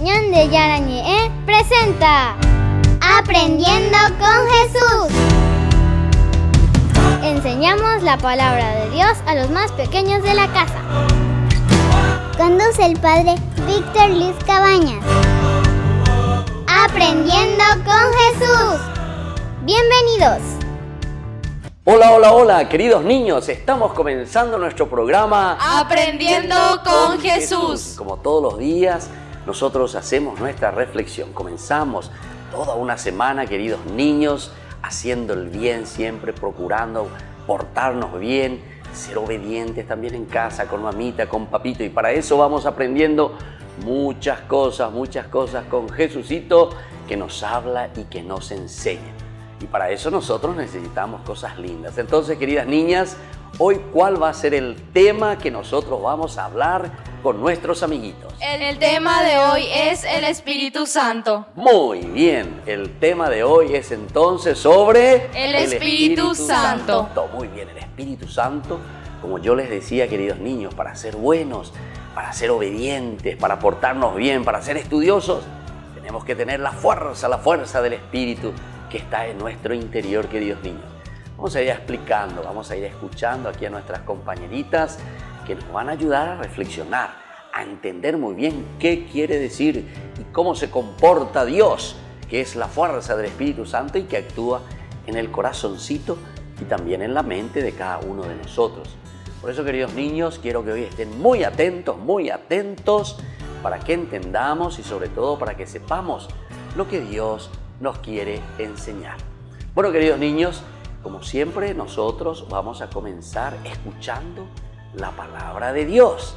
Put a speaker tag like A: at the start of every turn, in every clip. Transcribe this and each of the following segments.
A: Ñande Yarañe presenta Aprendiendo con Jesús. Enseñamos la palabra de Dios a los más pequeños de la casa. Conduce el padre Víctor Luis Cabañas. Aprendiendo con Jesús. Bienvenidos.
B: Hola, queridos niños, estamos comenzando nuestro programa
C: Aprendiendo con Jesús.
B: Como todos los días, nosotros hacemos nuestra reflexión. Comenzamos toda una semana, queridos niños, haciendo el bien siempre, procurando portarnos bien, ser obedientes también en casa, con mamita, con papito. Y para eso vamos aprendiendo muchas cosas con Jesucito, que nos habla y que nos enseña. Y para eso nosotros necesitamos cosas lindas. Entonces, queridas niñas, hoy ¿cuál va a ser el tema que nosotros vamos a hablar con nuestros amiguitos?
C: El tema de hoy es el Espíritu Santo.
B: Muy bien, el tema de hoy es entonces sobre
C: el Espíritu Santo.
B: Muy bien, el Espíritu Santo, como yo les decía, queridos niños, para ser buenos, para ser obedientes, para portarnos bien, para ser estudiosos, tenemos que tener la fuerza del Espíritu que está en nuestro interior, queridos niños. Vamos a ir explicando, vamos a ir escuchando aquí a nuestras compañeritas que nos van a ayudar a reflexionar, a entender muy bien qué quiere decir y cómo se comporta Dios, que es la fuerza del Espíritu Santo y que actúa en el corazoncito y también en la mente de cada uno de nosotros. Por eso, queridos niños, quiero que hoy estén muy atentos para que entendamos y sobre todo para que sepamos lo que Dios nos quiere enseñar. Bueno, queridos niños, como siempre nosotros vamos a comenzar escuchando la palabra de Dios.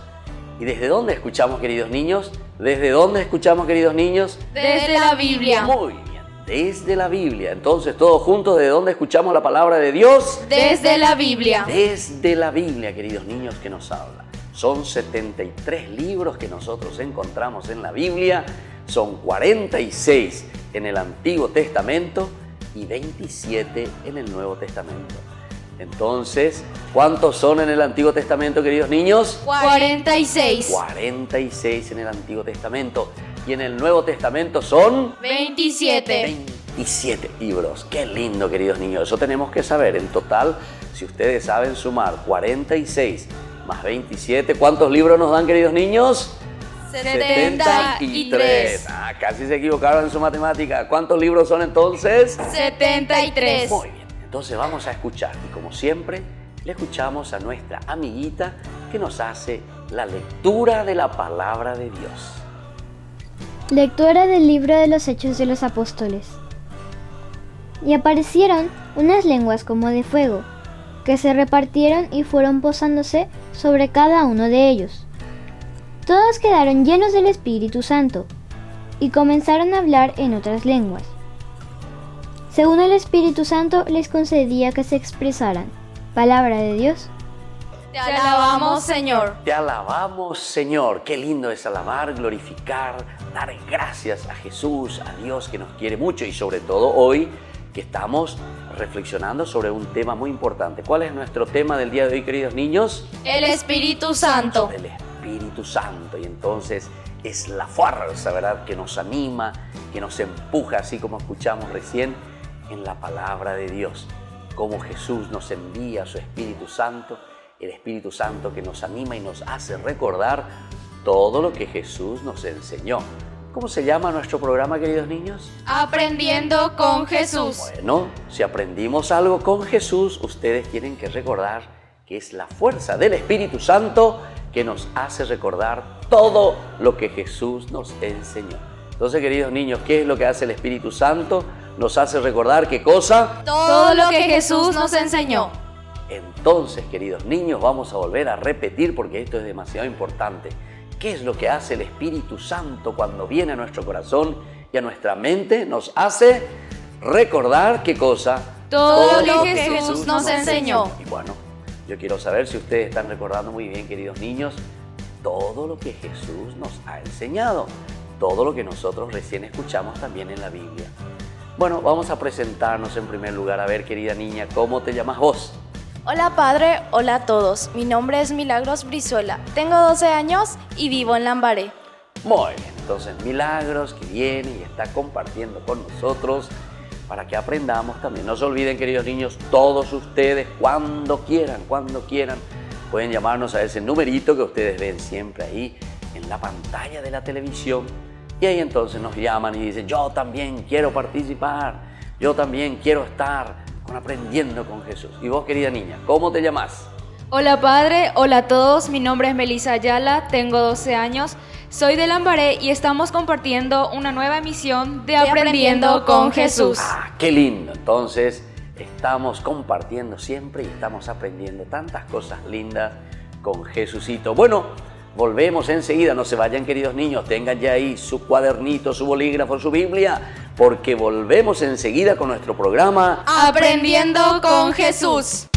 B: ¿Y desde dónde escuchamos, queridos niños? ¿Desde dónde escuchamos, queridos niños?
C: Desde la Biblia.
B: Muy bien, desde la Biblia. Entonces, todos juntos, ¿de dónde escuchamos la palabra de Dios?
C: Desde la Biblia.
B: Desde la Biblia, queridos niños, que nos habla. Son 73 libros que nosotros encontramos en la Biblia. Son 46 en el Antiguo Testamento y 27 en el Nuevo Testamento. Entonces, ¿cuántos son en el Antiguo Testamento, queridos niños?
C: 46.
B: 46 en el Antiguo Testamento. Y en el Nuevo Testamento son
C: 27.
B: 27 libros. Qué lindo, queridos niños. Eso tenemos que saber. En total, si ustedes saben sumar 46 más 27, ¿cuántos libros nos dan, queridos niños?
C: 73.
B: Casi se equivocaron en su matemática. ¿Cuántos libros son entonces?
C: 73.
B: Muy bien, entonces vamos a escuchar. Y como siempre, le escuchamos a nuestra amiguita que nos hace la lectura de la palabra de Dios.
A: Lectura del libro de los Hechos de los Apóstoles. Y aparecieron unas lenguas como de fuego, que se repartieron y fueron posándose sobre cada uno de ellos. Todos quedaron llenos del Espíritu Santo y comenzaron a hablar en otras lenguas, según el Espíritu Santo les concedía que se expresaran. Palabra de Dios.
C: Te alabamos, Señor.
B: Te alabamos, Señor. Qué lindo es alabar, glorificar, dar gracias a Jesús, a Dios que nos quiere mucho y sobre todo hoy que estamos reflexionando sobre un tema muy importante. ¿Cuál es nuestro tema del día de hoy, queridos niños?
C: El Espíritu Santo.
B: El Espíritu Santo. Y entonces es la fuerza, ¿verdad?, que nos anima, que nos empuja, así como escuchamos recién en la palabra de Dios. Como Jesús nos envía su Espíritu Santo, el Espíritu Santo que nos anima y nos hace recordar todo lo que Jesús nos enseñó. ¿Cómo se llama nuestro programa, queridos niños?
C: Aprendiendo con Jesús.
B: Bueno, si aprendimos algo con Jesús, ustedes tienen que recordar que es la fuerza del Espíritu Santo que nos hace recordar todo lo que Jesús nos enseñó. Entonces, queridos niños, ¿qué es lo que hace el Espíritu Santo? Nos hace recordar ¿qué cosa?
C: Todo lo que Jesús nos enseñó.
B: Entonces, queridos niños, vamos a volver a repetir porque esto es demasiado importante. ¿Qué es lo que hace el Espíritu Santo cuando viene a nuestro corazón y a nuestra mente? Nos hace recordar ¿qué cosa?
C: Todo lo que Jesús nos enseñó.
B: Y bueno, yo quiero saber si ustedes están recordando muy bien, queridos niños, todo lo que Jesús nos ha enseñado, todo lo que nosotros recién escuchamos también en la Biblia. Bueno, vamos a presentarnos en primer lugar. A ver, querida niña, ¿cómo te llamas vos?
D: Hola padre, hola a todos. Mi nombre es Milagros Brizuela. Tengo 12 años y vivo en Lambaré.
B: Muy bien, entonces Milagros que viene y está compartiendo con nosotros para que aprendamos también. No se olviden, queridos niños, todos ustedes cuando quieran, pueden llamarnos a ese numerito que ustedes ven siempre ahí en la pantalla de la televisión. Y ahí entonces nos llaman y dicen, yo también quiero participar, yo también quiero estar aprendiendo con Jesús. Y vos, querida niña, ¿cómo te llamas?
C: Hola padre, hola a todos, mi nombre es Melissa Ayala, tengo 12 años, soy de Lambaré y estamos compartiendo una nueva emisión de Aprendiendo con Jesús.
B: ¡Ah, qué lindo! Entonces, estamos compartiendo siempre y estamos aprendiendo tantas cosas lindas con Jesucito. Bueno, volvemos enseguida, no se vayan, queridos niños, tengan ya ahí su cuadernito, su bolígrafo, su Biblia, porque volvemos enseguida con nuestro programa
C: Aprendiendo con Jesús.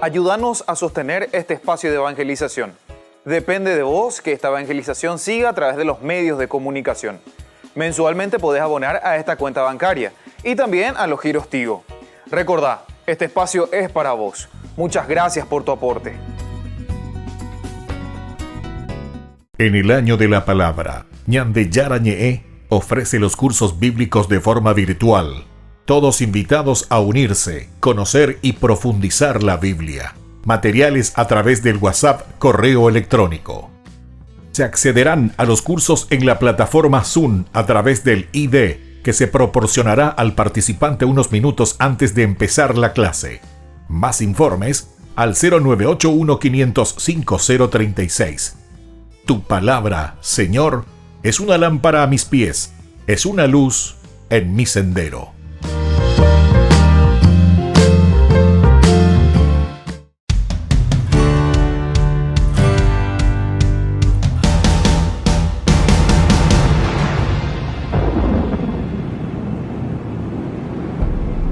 D: Ayúdanos a sostener este espacio de evangelización. Depende de vos que esta evangelización siga a través de los medios de comunicación. Mensualmente podés abonar a esta cuenta bancaria y también a los giros Tigo. Recordá, este espacio es para vos. Muchas gracias por tu aporte.
E: En el año de la palabra, Ñande Yarañe'e ofrece los cursos bíblicos de forma virtual. Todos invitados a unirse, conocer y profundizar la Biblia. Materiales a través del WhatsApp, correo electrónico. Se accederán a los cursos en la plataforma Zoom a través del ID, que se proporcionará al participante unos minutos antes de empezar la clase. Más informes al 0981-500-5036. Tu palabra, Señor, es una lámpara a mis pies, es una luz en mi sendero.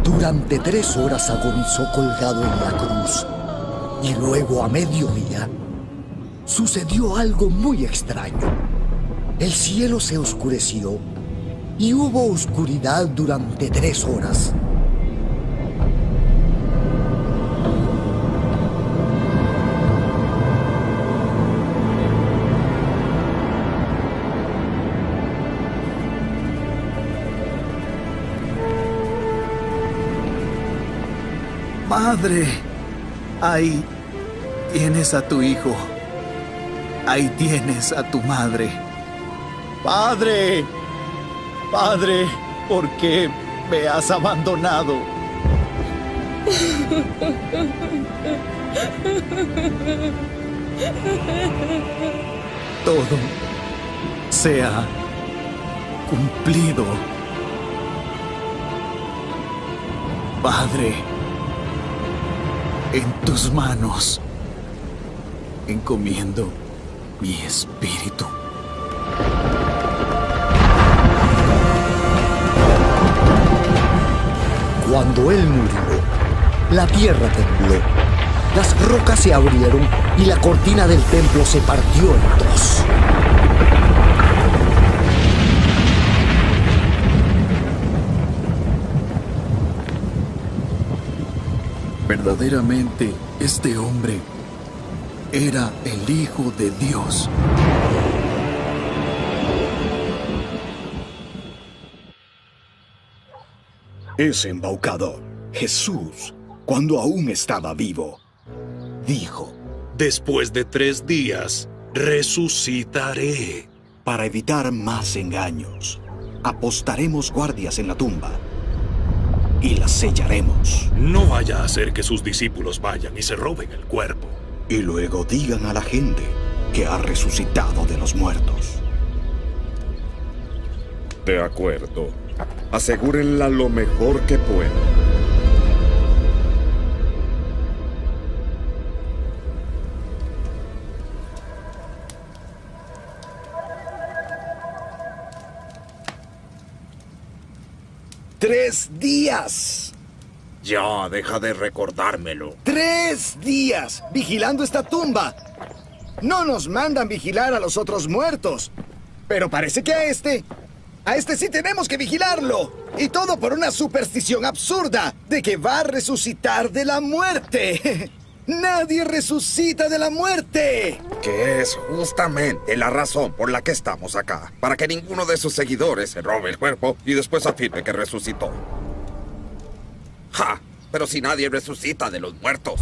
F: Durante 3 horas agonizó colgado en la cruz y luego a mediodía sucedió algo muy extraño. El cielo se oscureció y hubo oscuridad durante 3 horas.
G: Padre, ahí tienes a tu hijo. Ahí tienes a tu madre. Padre, Padre, ¿por qué me has abandonado? Todo se ha cumplido. Padre, en tus manos encomiendo mi espíritu.
F: Cuando él murió, la tierra tembló, las rocas se abrieron y la cortina del templo se partió en 2.
G: Verdaderamente, este hombre era el Hijo de Dios.
H: Ese embaucador, Jesús, cuando aún estaba vivo, dijo:
I: después de 3 días, resucitaré.
H: Para evitar más engaños, apostaremos guardias en la tumba y la sellaremos.
I: No vaya a hacer que sus discípulos vayan y se roben el cuerpo.
H: Y luego digan a la gente que ha resucitado de los muertos.
J: De acuerdo. Asegúrenla lo mejor que puedan.
H: 3 días.
J: Ya, deja de recordármelo.
H: 3 días vigilando esta tumba. No nos mandan vigilar a los otros muertos. Pero parece que a este sí tenemos que vigilarlo. Y todo por una superstición absurda de que va a resucitar de la muerte. ¡Nadie resucita de la muerte!
J: Que es justamente la razón por la que estamos acá. Para que ninguno de sus seguidores se robe el cuerpo y después afirme que resucitó. ¡Ja! Pero si nadie resucita de los muertos.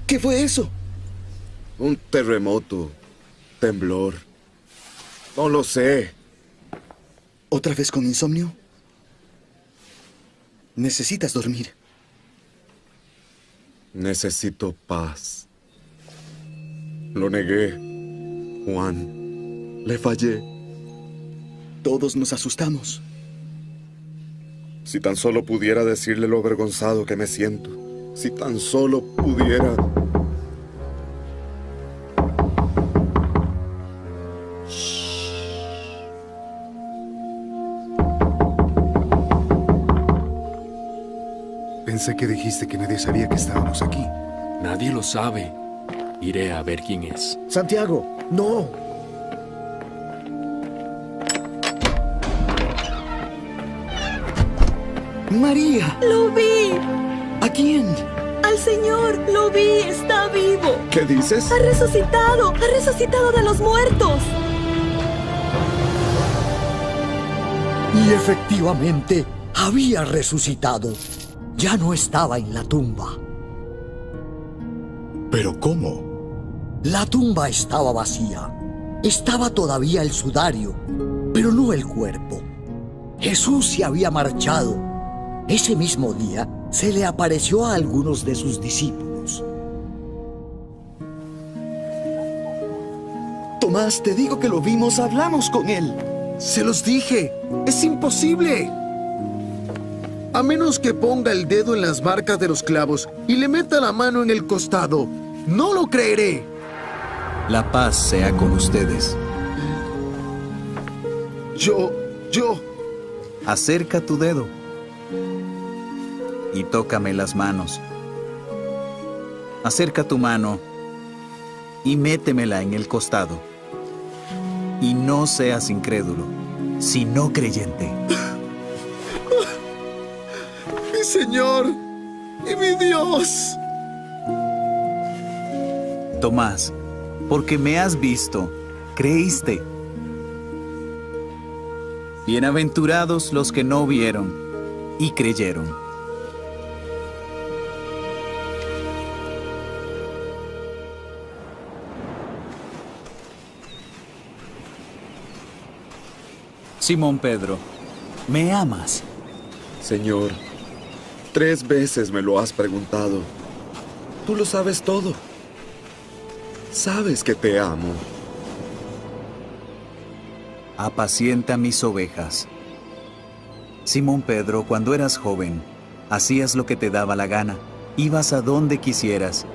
H: ¿Qué fue eso?
J: Un terremoto. Temblor. No lo sé.
H: ¿Otra vez con insomnio? Necesitas dormir.
J: Necesito paz. Lo negué, Juan. Le fallé.
H: Todos nos asustamos.
J: Si tan solo pudiera decirle lo avergonzado que me siento. Si tan solo pudiera...
K: Pensé que dijiste que nadie sabía que estábamos aquí.
L: Nadie lo sabe. Iré a ver quién es.
H: Santiago, no. María.
M: ¡Lo vi!
H: ¿A quién?
M: ¡Al Señor! ¡Lo vi! ¡Está vivo!
J: ¿Qué dices?
M: ¡Ha resucitado! ¡Ha resucitado de los muertos!
F: Y efectivamente, había resucitado. Ya no estaba en la tumba.
G: ¿Pero cómo?
F: La tumba estaba vacía. Estaba todavía el sudario, pero no el cuerpo. Jesús se había marchado. Ese mismo día se le apareció a algunos de sus discípulos.
H: Tomás, te digo que lo vimos, hablamos con él.
K: Se los dije, es imposible. A menos que ponga el dedo en las marcas de los clavos y le meta la mano en el costado, no lo creeré.
N: La paz sea con ustedes.
K: Yo...
N: Acerca tu dedo y tócame las manos. Acerca tu mano y métemela en el costado. Y no seas incrédulo, sino creyente.
K: ¡Mi Señor y mi Dios!
N: Tomás, porque me has visto, creíste. Bienaventurados los que no vieron y creyeron. Simón Pedro, ¿me amas?
J: Señor, 3 veces me lo has preguntado. Tú lo sabes todo. Sabes que te amo.
N: Apacienta mis ovejas. Simón Pedro, cuando eras joven, hacías lo que te daba la gana. Ibas a donde quisieras.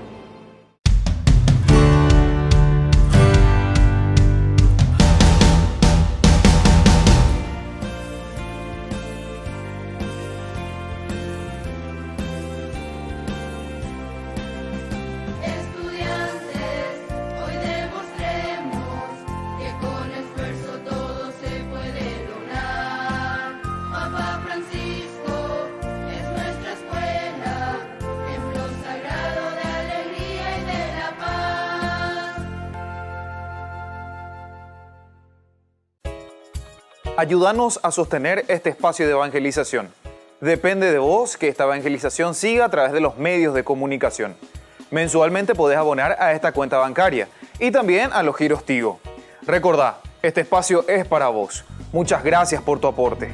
D: Ayúdanos a sostener este espacio de evangelización. Depende de vos que esta evangelización siga a través de los medios de comunicación. Mensualmente podés abonar a esta cuenta bancaria y también a los giros Tigo. Recordá, este espacio es para vos. Muchas gracias por tu aporte.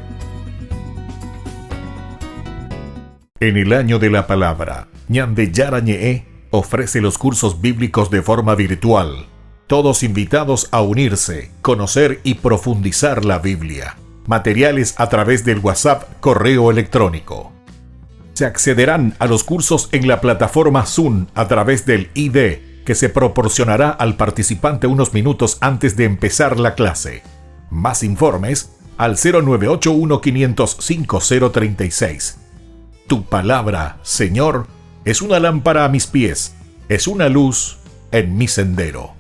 E: En el año de la palabra, Ñande Yarañe ofrece los cursos bíblicos de forma virtual. Todos invitados a unirse, conocer y profundizar la Biblia. Materiales a través del WhatsApp, correo electrónico. Se accederán a los cursos en la plataforma Zoom a través del ID, que se proporcionará al participante unos minutos antes de empezar la clase. Más informes al 0981-500-5036. Tu palabra, Señor, es una lámpara a mis pies, es una luz en mi sendero.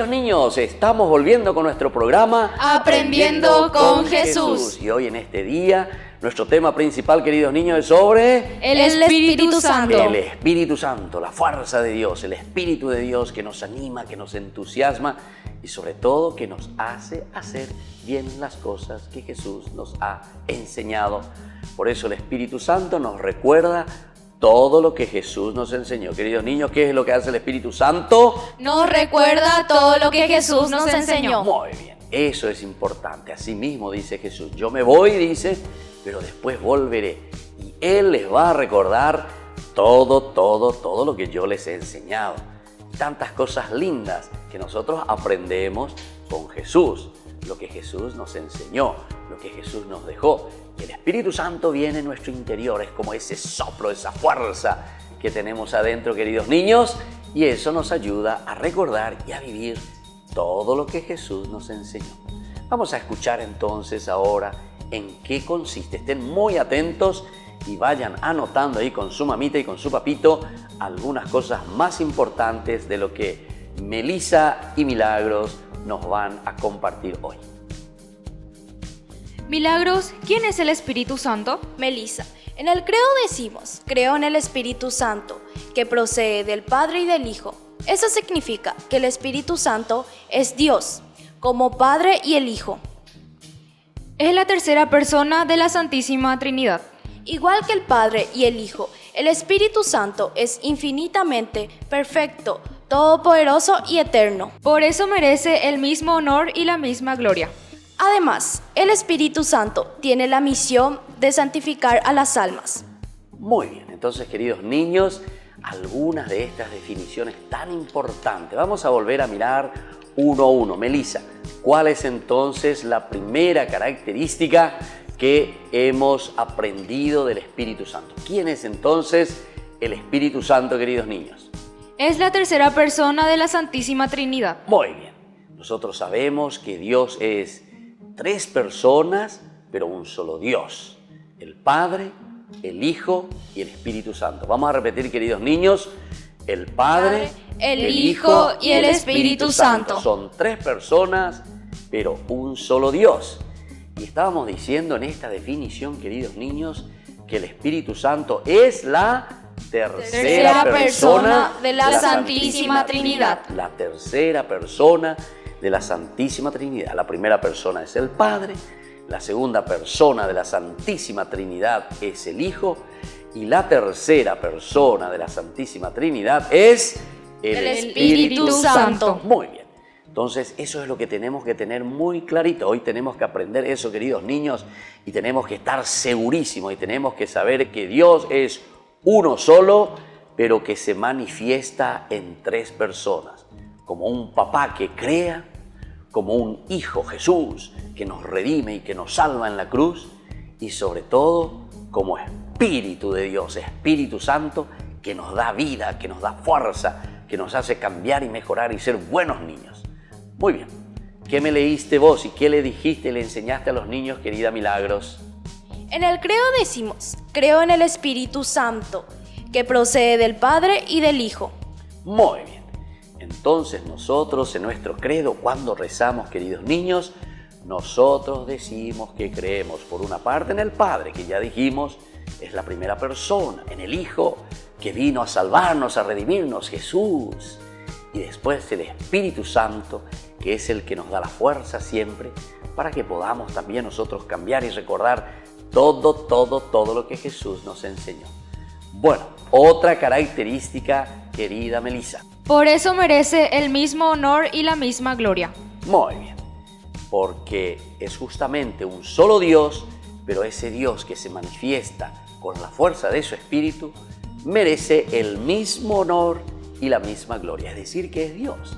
B: Niños, estamos volviendo con nuestro programa
C: Aprendiendo con Jesús.
B: Y hoy en este día, nuestro tema principal, queridos niños, es sobre
C: el Espíritu Santo.
B: El Espíritu Santo, la fuerza de Dios, el Espíritu de Dios que nos anima, que nos entusiasma y sobre todo que nos hace hacer bien las cosas que Jesús nos ha enseñado. Por eso el Espíritu Santo nos recuerda todo lo que Jesús nos enseñó. Queridos niños, ¿qué es lo que hace el Espíritu Santo?
C: Nos recuerda todo lo que Jesús nos enseñó.
B: Muy bien, eso es importante. Así mismo dice Jesús, yo me voy, dice, pero después volveré. Y Él les va a recordar todo lo que yo les he enseñado. Tantas cosas lindas que nosotros aprendemos con Jesús. Lo que Jesús nos enseñó, lo que Jesús nos dejó. Y el Espíritu Santo viene en nuestro interior, es como ese soplo, esa fuerza que tenemos adentro, queridos niños, y eso nos ayuda a recordar y a vivir todo lo que Jesús nos enseñó. Vamos a escuchar entonces ahora en qué consiste. Estén muy atentos y vayan anotando ahí con su mamita y con su papito algunas cosas más importantes de lo que Melissa y Milagros nos van a compartir hoy.
C: Milagros, ¿quién es el Espíritu Santo?
O: Melissa, en el credo decimos, creo en el Espíritu Santo, que procede del Padre y del Hijo. Eso significa que el Espíritu Santo es Dios, como Padre y el Hijo.
C: Es la tercera persona de la Santísima Trinidad.
O: Igual que el Padre y el Hijo, el Espíritu Santo es infinitamente perfecto, todopoderoso y eterno.
C: Por eso merece el mismo honor y la misma gloria.
O: Además, el Espíritu Santo tiene la misión de santificar a las almas.
B: Muy bien, entonces queridos niños, algunas de estas definiciones tan importantes. Vamos a volver a mirar uno a uno. Melissa, ¿cuál es entonces la primera característica que hemos aprendido del Espíritu Santo? ¿Quién es entonces el Espíritu Santo, queridos niños?
C: Es la tercera persona de la Santísima Trinidad.
B: Muy bien, nosotros sabemos que Dios es tres personas, pero un solo Dios. El Padre, el Hijo y el Espíritu Santo. Vamos a repetir, queridos niños, el Padre,
C: el Hijo y el Espíritu Santo.
B: Son tres personas, pero un solo Dios. Y estábamos diciendo en esta definición, queridos niños, que el Espíritu Santo es la tercera persona
C: de la Santísima Trinidad.
B: La tercera persona de la Santísima Trinidad. La primera persona es el Padre, la segunda persona de la Santísima Trinidad es el Hijo y la tercera persona de la Santísima Trinidad es el Espíritu Santo. Muy bien. Entonces, eso es lo que tenemos que tener muy clarito. Hoy tenemos que aprender eso, queridos niños, y tenemos que estar segurísimos y tenemos que saber que Dios es uno solo, pero que se manifiesta en tres personas. Como un papá que crea, como un Hijo Jesús que nos redime y que nos salva en la cruz, y sobre todo como Espíritu de Dios, Espíritu Santo, que nos da vida, que nos da fuerza, que nos hace cambiar y mejorar y ser buenos niños. Muy bien, ¿qué me leíste vos y qué le dijiste y le enseñaste a los niños, querida Milagros?
O: En el credo decimos, creo en el Espíritu Santo, que procede del Padre y del Hijo.
B: Muy bien. Entonces nosotros en nuestro credo, cuando rezamos, queridos niños, nosotros decimos que creemos por una parte en el Padre, que ya dijimos es la primera persona, en el Hijo, que vino a salvarnos, a redimirnos, Jesús. Y después el Espíritu Santo, que es el que nos da la fuerza siempre para que podamos también nosotros cambiar y recordar todo lo que Jesús nos enseñó. Bueno, otra característica, querida Melissa.
C: Por eso merece el mismo honor y la misma gloria.
B: Muy bien, porque es justamente un solo Dios, pero ese Dios que se manifiesta con la fuerza de su Espíritu, merece el mismo honor y la misma gloria. Es decir, que es Dios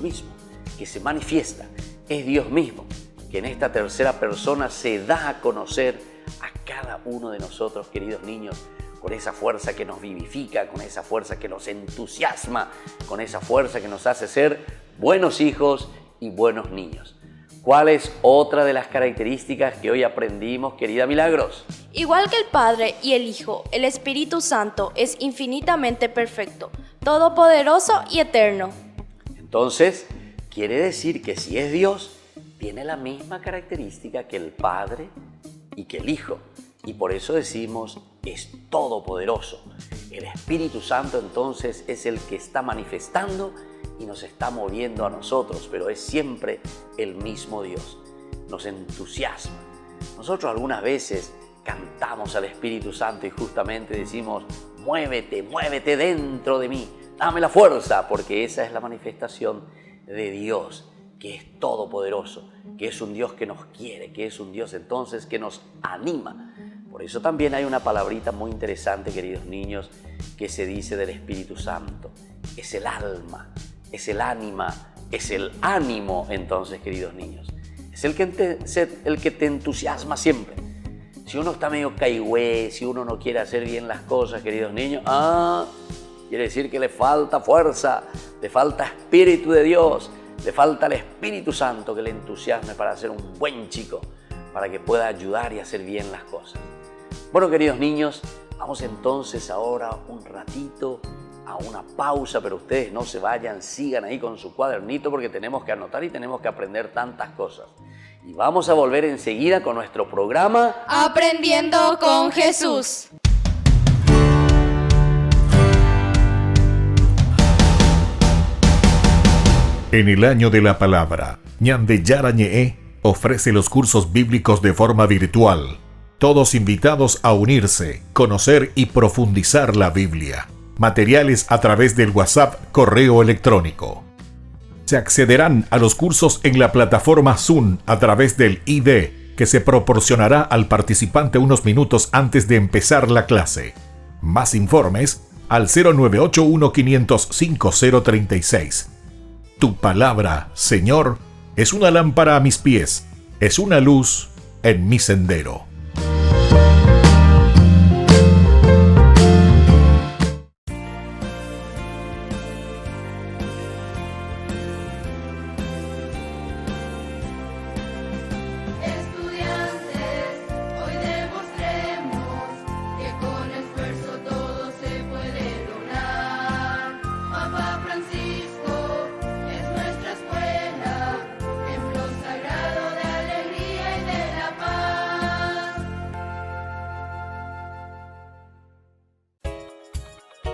B: mismo, que se manifiesta, es Dios mismo, que en esta tercera persona se da a conocer a cada uno de nosotros, queridos niños, con esa fuerza que nos vivifica, con esa fuerza que nos entusiasma, con esa fuerza que nos hace ser buenos hijos y buenos niños. ¿Cuál es otra de las características que hoy aprendimos, querida Milagros?
O: Igual que el Padre y el Hijo, el Espíritu Santo es infinitamente perfecto, todopoderoso y eterno.
B: Entonces, quiere decir que si es Dios, tiene la misma característica que el Padre y que el Hijo. Y por eso decimos, es todopoderoso. El Espíritu Santo entonces es el que está manifestando y nos está moviendo a nosotros, pero es siempre el mismo Dios. Nos entusiasma. Nosotros algunas veces cantamos al Espíritu Santo y justamente decimos, muévete, muévete dentro de mí, dame la fuerza, porque esa es la manifestación de Dios, que es todopoderoso, que es un Dios que nos quiere, que es un Dios entonces que nos anima. Por eso también hay una palabrita muy interesante, queridos niños, que se dice del Espíritu Santo. Es el alma, es el ánima, es el ánimo, entonces, queridos niños. Es el que te entusiasma siempre. Si uno está medio caigüe, si uno no quiere hacer bien las cosas, queridos niños, quiere decir que le falta fuerza, le falta Espíritu de Dios, le falta el Espíritu Santo que le entusiasme para ser un buen chico, para que pueda ayudar y hacer bien las cosas. Bueno, queridos niños, vamos entonces ahora un ratito a una pausa, pero ustedes no se vayan, sigan ahí con su cuadernito porque tenemos que anotar y tenemos que aprender tantas cosas. Y vamos a volver enseguida con nuestro programa
C: Aprendiendo con Jesús.
E: En el año de la palabra, Ñande Yarañe ofrece los cursos bíblicos de forma virtual. Todos invitados a unirse, conocer y profundizar la Biblia. Materiales a través del WhatsApp, correo electrónico. Se accederán a los cursos en la plataforma Zoom a través del ID, que se proporcionará al participante unos minutos antes de empezar la clase. Más informes al 0981-500-5036. Tu palabra, Señor, es una lámpara a mis pies, es una luz en mi sendero.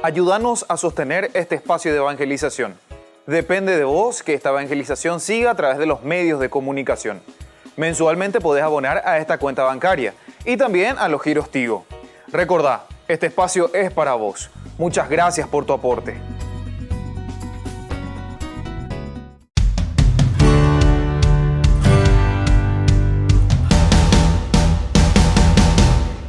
D: Ayúdanos a sostener este espacio de evangelización. Depende de vos que esta evangelización siga a través de los medios de comunicación. Mensualmente podés abonar a esta cuenta bancaria y también a los giros Tigo. Recordá, este espacio es para vos. Muchas gracias por tu aporte.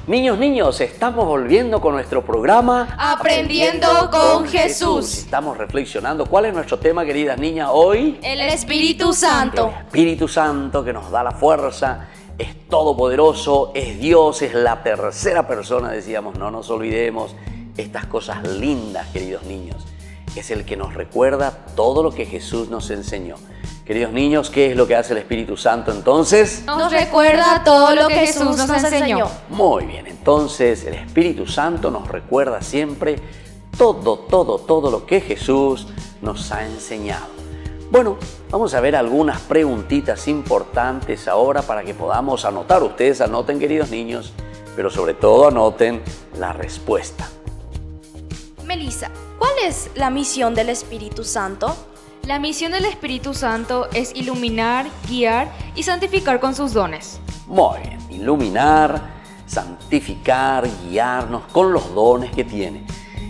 B: Niños, estamos volviendo con nuestro programa
C: Aprendiendo con Jesús.
B: Estamos reflexionando. ¿Cuál es nuestro tema, queridas niñas, hoy?
C: El Espíritu Santo.
B: El Espíritu Santo que nos da la fuerza, es todopoderoso, es Dios, es la tercera persona, decíamos. No nos olvidemos estas cosas lindas, queridos niños. Es el que nos recuerda todo lo que Jesús nos enseñó. Queridos niños, ¿qué es lo que hace el Espíritu Santo entonces?
C: Nos recuerda todo lo que Jesús nos enseñó.
B: Muy bien, entonces el Espíritu Santo nos recuerda siempre todo lo que Jesús nos ha enseñado. Bueno, vamos a ver algunas preguntitas importantes ahora para que podamos anotar. Ustedes anoten, queridos niños, pero sobre todo anoten la respuesta.
O: Melissa, ¿cuál es la misión del Espíritu Santo?
C: La misión del Espíritu Santo es iluminar, guiar y santificar con sus dones.
B: Muy bien, iluminar, santificar, guiarnos con los dones que tiene.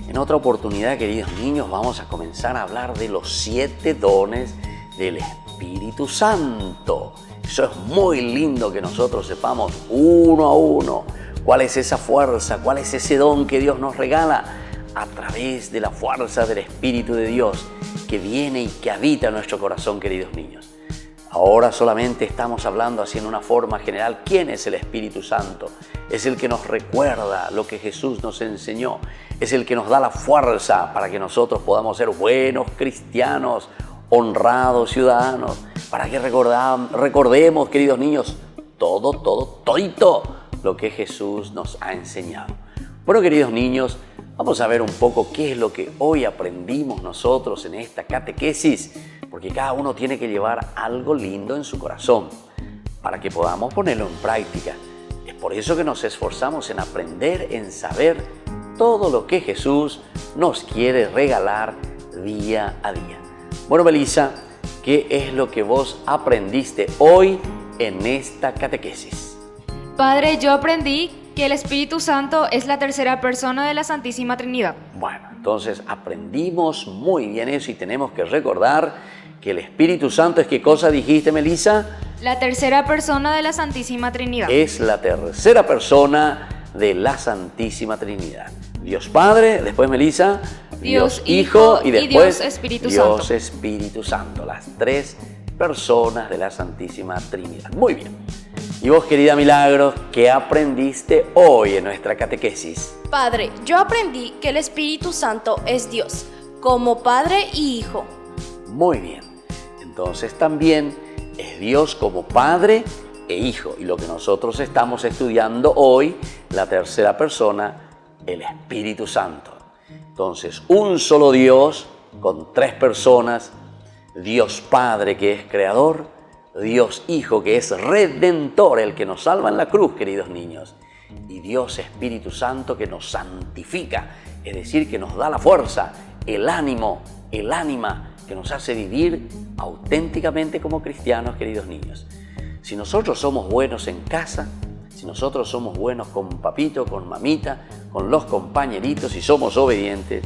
B: En otra oportunidad, queridos niños, vamos a comenzar a hablar de los 7 dones del Espíritu Santo. Eso es muy lindo que nosotros sepamos uno a uno cuál es esa fuerza, cuál es ese don que Dios nos regala a través de la fuerza del Espíritu de Dios que viene y que habita en nuestro corazón, queridos niños. Ahora solamente estamos hablando así en una forma general. ¿Quién es el Espíritu Santo? Es el que nos recuerda lo que Jesús nos enseñó. Es el que nos da la fuerza para que nosotros podamos ser buenos cristianos, honrados ciudadanos, para que recordemos, queridos niños, todito lo que Jesús nos ha enseñado. Bueno, queridos niños, vamos a ver un poco qué es lo que hoy aprendimos nosotros en esta catequesis, porque cada uno tiene que llevar algo lindo en su corazón para que podamos ponerlo en práctica. Es por eso que nos esforzamos en aprender, en saber todo lo que Jesús nos quiere regalar día a día. Bueno, Melissa, ¿qué es lo que vos aprendiste hoy en esta catequesis?
C: Padre, yo aprendí que el Espíritu Santo es la tercera persona de la Santísima Trinidad.
B: Bueno, entonces aprendimos muy bien eso y tenemos que recordar que el Espíritu Santo es, ¿qué cosa dijiste, Melissa?
C: La tercera persona de la Santísima Trinidad.
B: Es la tercera persona de la Santísima Trinidad. Dios Padre, después Melissa, Dios Hijo y después Dios Espíritu Santo. Las 3 personas de la Santísima Trinidad. Muy bien. Y vos, querida Milagros, ¿qué aprendiste hoy en nuestra catequesis?
O: Padre, yo aprendí que el Espíritu Santo es Dios, como Padre y Hijo.
B: Muy bien. Entonces también es Dios como Padre e Hijo. Y lo que nosotros estamos estudiando hoy, la tercera persona, el Espíritu Santo. Entonces, un solo Dios con 3 personas, Dios Padre que es creador, Dios Hijo que es redentor, el que nos salva en la cruz, queridos niños, y Dios Espíritu Santo que nos santifica, es decir, que nos da la fuerza, el ánimo, el ánima que nos hace vivir auténticamente como cristianos, queridos niños. Si nosotros somos buenos en casa, si nosotros somos buenos con papito, con mamita, con los compañeritos y somos obedientes,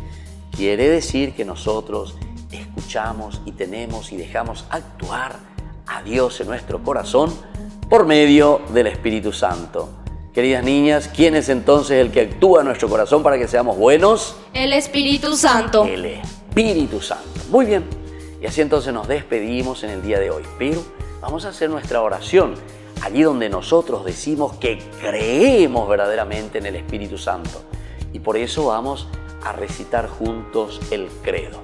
B: quiere decir que nosotros escuchamos y tenemos y dejamos actuar a Dios en nuestro corazón por medio del Espíritu Santo. Queridas niñas, ¿quién es entonces el que actúa en nuestro corazón para que seamos buenos?
O: El Espíritu Santo.
B: El Espíritu Santo. Muy bien. Y así entonces nos despedimos en el día de hoy. Pero vamos a hacer nuestra oración allí donde nosotros decimos que creemos verdaderamente en el Espíritu Santo. Y por eso vamos a recitar juntos el credo.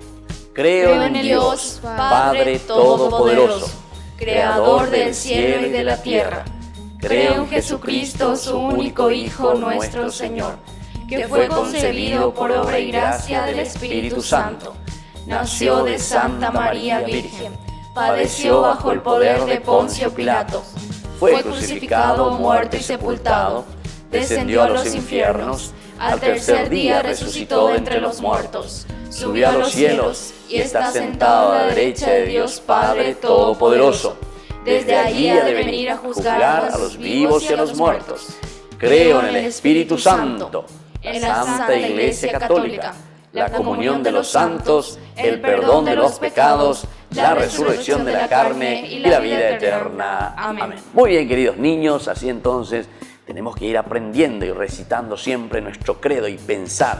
B: Creo en Dios, Padre Todopoderoso, Creador del cielo y de la tierra. Creo en Jesucristo, su único Hijo, nuestro Señor, que fue concebido por obra y gracia del Espíritu Santo. Nació de Santa María Virgen, padeció bajo el poder de Poncio Pilato, fue crucificado, muerto y sepultado, descendió a los infiernos, al tercer día resucitó de entre los muertos, subió a los cielos y está sentado a la derecha de Dios Padre Todopoderoso. Desde allí ha de venir a juzgar a los vivos y a los muertos. Creo en el Espíritu Santo, en la Santa Iglesia Católica, la comunión de los santos, el perdón de los pecados, la resurrección de la carne y la vida eterna. Amén. Muy bien, queridos niños, así entonces tenemos que ir aprendiendo y recitando siempre nuestro credo y pensar.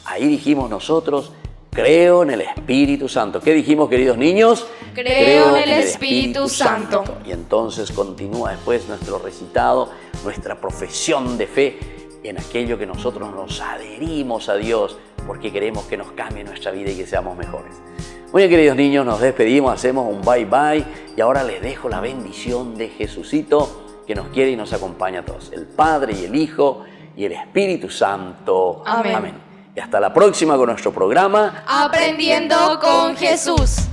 B: Ahí dijimos nosotros, creo en el Espíritu Santo. ¿Qué dijimos, queridos niños?
O: Creo en el Espíritu Santo.
B: Y entonces continúa después nuestro recitado, nuestra profesión de fe en aquello que nosotros nos adherimos a Dios porque queremos que nos cambie nuestra vida y que seamos mejores. Muy bien, queridos niños, nos despedimos, hacemos un bye bye y ahora les dejo la bendición de Jesucito que nos quiere y nos acompaña a todos. El Padre y el Hijo y el Espíritu Santo.
O: Amén.
B: Amén. Y hasta la próxima con nuestro programa
O: Aprendiendo con Jesús.